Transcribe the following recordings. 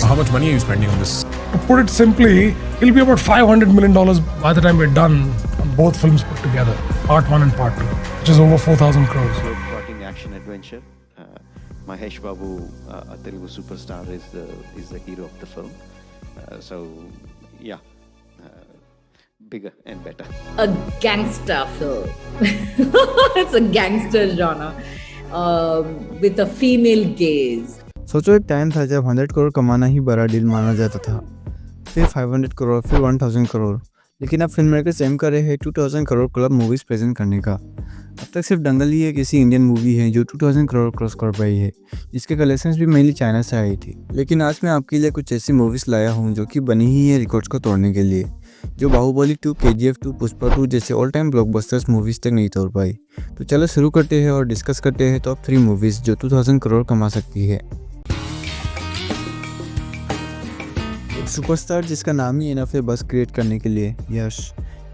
how much money are you spending on this? To put it simply, it'll be about $500 million by the time we're done on both films put together, part 1 and part 2, which is over 4,000 crores. Plotting action adventure. Mahesh Babu, a Telugu superstar, is the hero of the film. Bigger and better. A gangster film. It's a gangster genre with a female gaze. सोचो एक time था जब 100 करोड़ कमाना ही बड़ा deal माना जाता था, फिर 500 करोड़, फिर 1000 करोड़, लेकिन अब फिल्म मेकर्स एम कर रहे हैं 2000 करोड़ क्लब मूवीज़ प्रेजेंट करने का। अब तक सिर्फ दंगल ही एक ऐसी इंडियन मूवी है जो 2000 करोड़ क्रॉस कर पाई है, जिसके कलेक्शंस भी मेनली चाइना से आई थी। लेकिन आज मैं आपके लिए कुछ ऐसी मूवीज़ लाया हूँ जो कि बनी ही है रिकॉर्ड्स को तोड़ने के लिए, जो बाहुबली 2, KGF 2, पुष्पा 2 जैसे ऑल टाइम ब्लॉकबस्टर्स मूवीज़ तक नहीं तोड़ पाई। तो चलो शुरू करते हैं और डिस्कस करते हैं टॉप 3 मूवीज़ जो 2000 करोड़ कमा सकती है। सुपरस्टार जिसका नाम ही इनफ है बस क्रिएट करने के लिए, यश,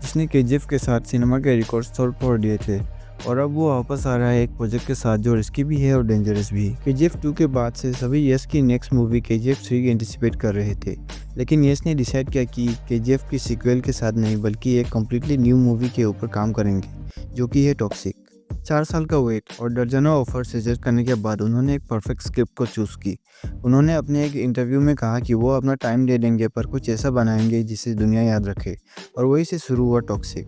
जिसने KGF के साथ सिनेमा के रिकॉर्ड्स तोड़ फोड़ दिए थे, और अब वो वापस आ रहा है एक प्रोजेक्ट के साथ जो रिस्की भी है और डेंजरस भी। KGF 2 के बाद से सभी यश की नेक्स्ट मूवी KGF 3 की एंटिसिपेट कर रहे थे, लेकिन यश ने डिसाइड किया कि KGF की सीक्वल के साथ नहीं बल्कि एक कम्प्लीटली न्यू मूवी के ऊपर काम करेंगे, जो कि है टॉक्सिक। 4 साल का वेट और दर्जनों ऑफर रिजेक्ट करने के बाद उन्होंने एक परफेक्ट स्क्रिप्ट को चूज़ की। उन्होंने अपने एक इंटरव्यू में कहा कि वो अपना टाइम दे देंगे पर कुछ ऐसा बनाएंगे जिसे दुनिया याद रखे, और वही से शुरू हुआ टॉक्सिक।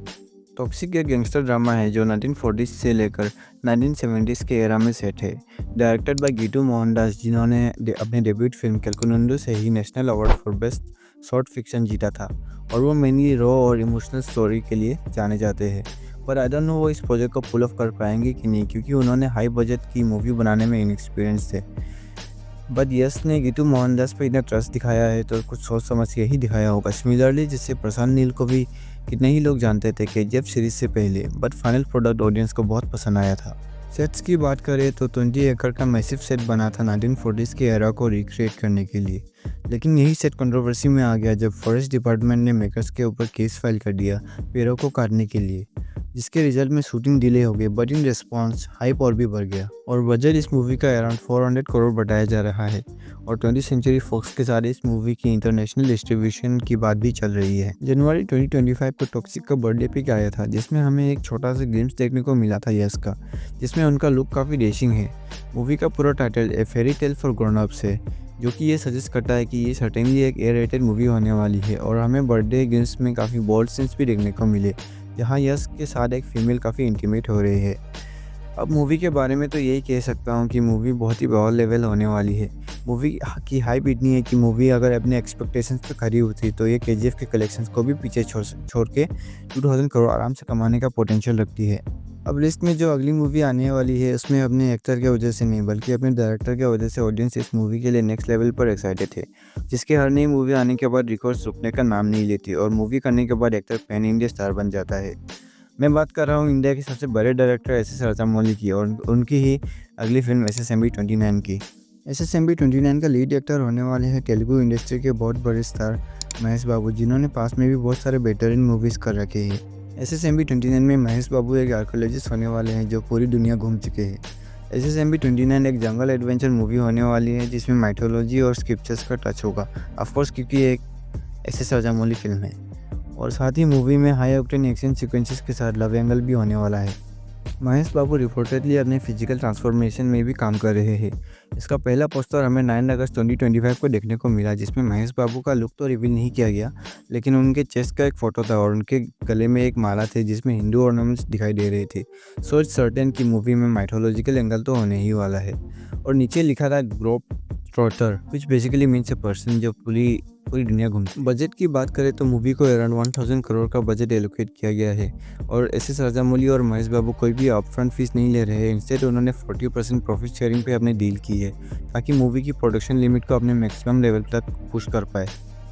टॉक्सिक एक गैंगस्टर ड्रामा है जो 1940s से लेकर 1970s के एरा में सेट है। डायरेक्टेड बाय गीतू मोहनदास, जिन्होंने अपने डेब्यूट फिल्म कैलकुनंडो से ही national award for best short fiction जीता था, और वो मेनली रॉ और इमोशनल स्टोरी के लिए जाने जाते हैं। पर आई डोंट नो वो इस प्रोजेक्ट को पुल ऑफ कर पाएंगे कि नहीं, क्योंकि उन्होंने हाई बजट की मूवी बनाने में इनएक्सपीरियंस थे। बट यस ने गीतू मोहनदास पर इतना ट्रस्ट दिखाया है तो कुछ सोच समझ के ही दिखाया होगा। सिमिलरली जिससे प्रशांत नील को भी कितने ही लोग जानते थे KGF सीरीज से पहले, बट फाइनल प्रोडक्ट ऑडियंस को बहुत पसंद आया था। सेट्स की बात करें तो 20 एकड़ का मैसिव सेट बना था 1940s के एरा को रिक्रिएट करने के लिए, लेकिन यही सेट कंट्रोवर्सी में आ गया जब फॉरेस्ट डिपार्टमेंट ने मेकर्स के ऊपर केस फाइल कर दिया पेड़ों को काटने के लिए, जिसके रिजल्ट में शूटिंग डिले हो गई। बट इन रिस्पॉन्स हाइप और भी बढ़ गया, और बजट इस मूवी का अराउंड 400 करोड़ बताया जा रहा है, और 20th सेंचुरी फॉक्स के साथ इस मूवी की इंटरनेशनल डिस्ट्रीब्यूशन की बात भी चल रही है। जनवरी 2025 को टॉक्सिक का बर्थडे पिक आया था, जिसमें हमें एक छोटा सा ग्लिम्स देखने को मिला था यस का, जिसमें उनका लुक काफ़ी डेशिंग है। मूवी का पूरा title A fairy tale for grown ups है, जो कि ये सजेस्ट करता है कि ये सर्टेनली एक A-rated मूवी होने वाली है, और हमें बर्थडे गिफ्ट्स में काफ़ी बोल्ड सीन्स भी देखने को मिले, जहाँ यश के साथ एक फीमेल काफ़ी इंटीमेट हो रही है। अब मूवी के बारे में तो यही कह सकता हूँ कि मूवी बहुत ही बहुत लेवल होने वाली है। मूवी की हाइप इतनी है कि मूवी अगर अपने एक्सपेक्टेशंस पे खरी होती तो ये KGF के कलेक्शंस को भी पीछे छोड़ के 2000 करोड़ आराम से कमाने का पोटेंशियल रखती है। अब लिस्ट में जो अगली मूवी आने वाली है उसमें अपने एक्टर के वजह से नहीं बल्कि अपने डायरेक्टर के वजह से ऑडियंस इस मूवी के लिए नेक्स्ट लेवल पर एक्साइटेड थे, जिसके हर नई मूवी आने के बाद रिकॉर्ड्स रुकने का नाम नहीं लेती, और मूवी करने के बाद एक्टर पैन इंडिया स्टार बन जाता है। मैं बात कर रहा हूँ इंडिया के सबसे बड़े डायरेक्टर SS राजामौली की, और उनकी ही अगली फिल्म SSMB 29 की। SSMB 29 का लीड एक्टर होने वाले हैं तेलुगु इंडस्ट्री के बहुत बड़े स्टार महेश बाबू, जिन्होंने पास में भी बहुत सारे बेहतरीन मूवीज़ कर रखे हैं। SSMB 29 में महेश बाबू एक आर्कोलॉजिस्ट होने वाले हैं जो पूरी दुनिया घूम चुके हैं। SSMB 29 एक जंगल एडवेंचर मूवी होने वाली है जिसमें माइथोलॉजी और स्क्रिप्चर्स का टच होगा, ऑफकोर्स क्योंकि एक SS राजामौली फिल्म है, और साथ ही मूवी में हाई ऑक्टेन एक्शन सीक्वेंसेस के साथ लव एंगल भी होने वाला है। महेश बाबू रिपोर्टेडली अपने फिजिकल ट्रांसफॉर्मेशन में भी काम कर रहे हैं। इसका पहला पोस्टर हमें 9 अगस्त 2025 को देखने को मिला, जिसमें महेश बाबू का लुक तो रिवील नहीं किया गया, लेकिन उनके चेस्ट का एक फ़ोटो था और उनके गले में एक माला थे जिसमें हिंदू ऑर्नामेंट्स दिखाई दे रहे थे। सो इट्स सर्टेन की मूवी में माइथोलॉजिकल एंगल तो होने ही वाला है। और नीचे लिखा था globe trotter, which basically means a person जो पूरी दुनिया घूमती। बजट की बात करें तो मूवी को अराउंड 1000 करोड़ का बजट एलोकेट किया गया है, और SS राजामौली और महेश बाबू कोई भी अपफ्रंट फीस नहीं ले रहे हैं। इंस्टेड उन्होंने 40% प्रॉफिट शेयरिंग पे अपने डील की है, ताकि मूवी की प्रोडक्शन लिमिट को अपने मैक्सिमम लेवल तक पुश कर पाए।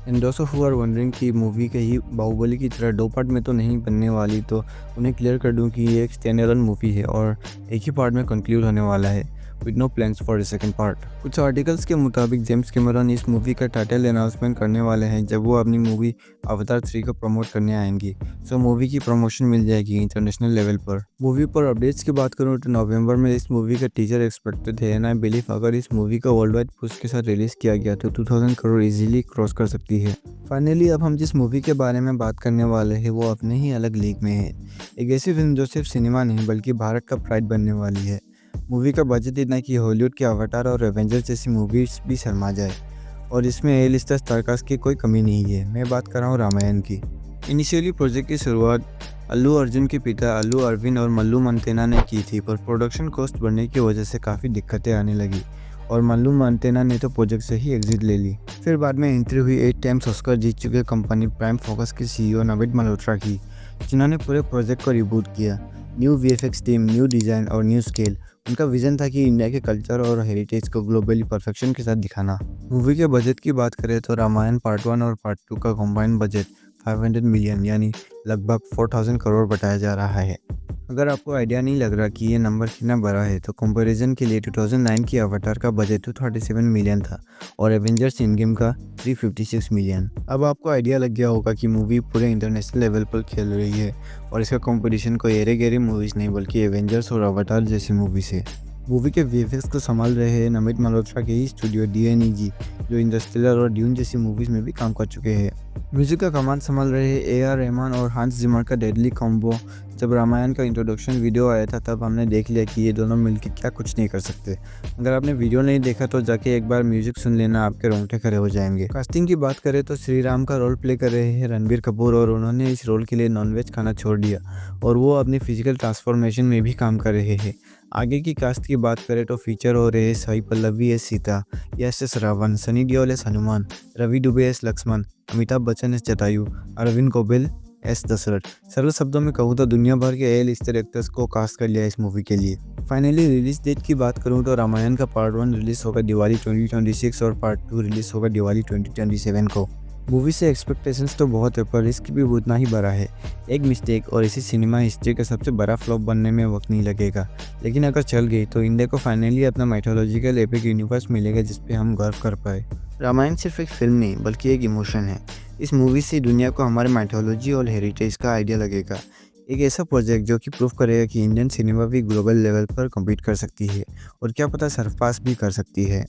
And those of who are wondering कि मूवी कहीं बाहुबली की तरह 2 पार्ट में तो नहीं बनने वाली, तो उन्हें क्लियर कर दूं कि ये एक स्टैंड अलोन मूवी है और एक ही पार्ट में कंक्लूड होने वाला है। with no plans for a second part. कुछ आर्टिकल्स के मुताबिक जेम्स कैमरन इस मूवी का टाइटल अनाउंसमेंट करने वाले हैं जब वो अपनी मूवी अवतार 3 को प्रमोट करने आएंगी। सो मूवी की प्रमोशन मिल जाएगी इंटरनेशनल लेवल पर। मूवी पर अपडेट्स की बात करूँ तो नवंबर में इस मूवी का टीजर एक्सपेक्टेड है एंड आई बिलीव अगर इस मूवी का वर्ल्ड वाइड पुश के साथ रिलीज किया गया तो 2000 करोड़ इजीली क्रॉस कर सकती है। फाइनली अब हम जिस मूवी के बारे में बात करने वाले हैं वो अपने ही अलग लीग में है। एक ऐसी फिल्म जो सिर्फ सिनेमा नहीं बल्कि भारत का प्राइड बनने वाली है। मूवी का बजट इतना कि हॉलीवुड के अवतार और एवेंजर्स जैसी मूवीज भी शर्मा जाए और इसमें ए लिस्टर स्टारकास्ट की कोई कमी नहीं है। मैं बात कर रहा हूँ रामायण की। इनिशियली प्रोजेक्ट की शुरुआत अल्लू अर्जुन के पिता अल्लू अरविंद और मल्लू मंतेना ने की थी, पर प्रोडक्शन कॉस्ट बढ़ने की वजह से काफ़ी दिक्कतें आने लगी और मल्लू मंतेना ने तो प्रोजेक्ट से ही एग्जिट ले ली। फिर बाद में एंट्री हुई 8 टाइम्स ऑस्कर जीत चुके कंपनी प्राइम फोकस के सीईओ नमित मल्होत्रा की, जिन्होंने पूरे प्रोजेक्ट को रिबूट किया। New VFX team, new design और न्यू स्केल। उनका विजन था कि इंडिया के कल्चर और हेरिटेज को ग्लोबली परफेक्शन के साथ दिखाना। मूवी के बजट की बात करें तो रामायण पार्ट 1 और पार्ट 2 का कॉम्बाइंड बजट 500 मिलियन यानी लगभग 4000 करोड़ बताया जा रहा है। अगर आपको आइडिया नहीं लग रहा कि ये नंबर कितना बड़ा है तो कंपैरिजन के लिए 2009 की अवतार का बजट 237 मिलियन था और एवेंजर्स एंड गेम का 356 मिलियन। अब आपको आइडिया लग गया होगा कि मूवी पूरे इंटरनेशनल लेवल पर खेल रही है और इसका कंपटीशन कोई एरे गेरे मूवीज़ नहीं बल्कि एवेंजर्स और अवतार जैसी मूवी से। मूवी के वीएफएक्स को संभाल रहे हैं नमित मल्होत्रा के ही स्टूडियो DNEG, जो इंटरस्टेलर और ड्यून जैसी मूवीज़ में भी काम कर चुके हैं। म्यूजिक का कमान संभाल रहे हैं AR रहमान और हांस जिमर का डेडली कॉम्बो। जब रामायण का इंट्रोडक्शन वीडियो आया था तब हमने देख लिया कि ये दोनों मिलकर क्या कुछ नहीं कर सकते। अगर आपने वीडियो नहीं देखा तो जाके एक बार म्यूजिक सुन लेना, आपके रोंगटे खड़े हो जाएंगे। कास्टिंग की बात करें तो श्री राम का रोल प्ले कर रहे हैं रणबीर कपूर और उन्होंने इस रोल के लिए नॉनवेज खाना छोड़ दिया और वो अपनी फिजिकल ट्रांसफॉर्मेशन में भी काम कर रहे हैं। आगे की कास्ट की बात करें तो फीचर हो रहे हैं Sai Pallavi as Sita, Yash as Ravan, Sunny Deol as Hanuman, Ravi Dubey as Lakshman, Amitabh Bachchan as Jatayu, Arvind Kobil as Dasharath. सरल शब्दों में कहूँ तो दुनिया भर के ए लिस्टेड एक्टर्स को कास्ट कर लिया इस मूवी के लिए। फाइनली रिलीज डेट की बात करूँ तो रामायण का पार्ट 1 रिलीज होगा दिवाली 2026 और पार्ट 2 रिलीज होगा दिवाली 2027 को। मूवी से एक्सपेक्टेशंस तो बहुत है पर रिस्क भी उतना ही बड़ा है। एक मिस्टेक और इसी सिनेमा हिस्ट्री का सबसे बड़ा फ्लॉप बनने में वक्त नहीं लगेगा, लेकिन अगर चल गई तो इंडिया को फाइनली अपना माइथोलॉजिकल एपिक यूनिवर्स मिलेगा जिस पे हम गर्व कर पाए। रामायण सिर्फ एक फिल्म नहीं बल्कि एक इमोशन है। इस मूवी से दुनिया को हमारे माइथोलॉजी और हेरिटेज का आइडिया लगेगा। एक ऐसा प्रोजेक्ट जो कि प्रूव करेगा कि इंडियन सिनेमा भी ग्लोबल लेवल पर कम्पीट कर सकती है और क्या पता सरपास भी कर सकती है।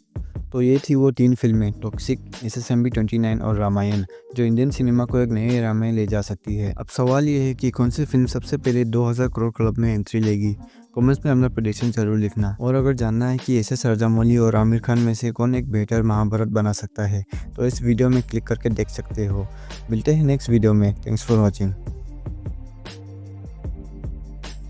तो ये थी वो 3 फिल्में टॉक्सिक, SSMB 29 और रामायण, जो इंडियन सिनेमा को एक नए एरा में ले जा सकती है। अब सवाल ये है कि कौन सी फिल्म सबसे पहले 2000 करोड़ क्लब में एंट्री लेगी। कमेंट्स में अपना प्रेडिक्शन जरूर लिखना। और अगर जानना है कि SS राजामौली और आमिर खान में से कौन एक बेहतर महाभारत बना सकता है तो इस वीडियो में क्लिक करके देख सकते हो। मिलते हैं नेक्स्ट वीडियो में। Thanks for watching.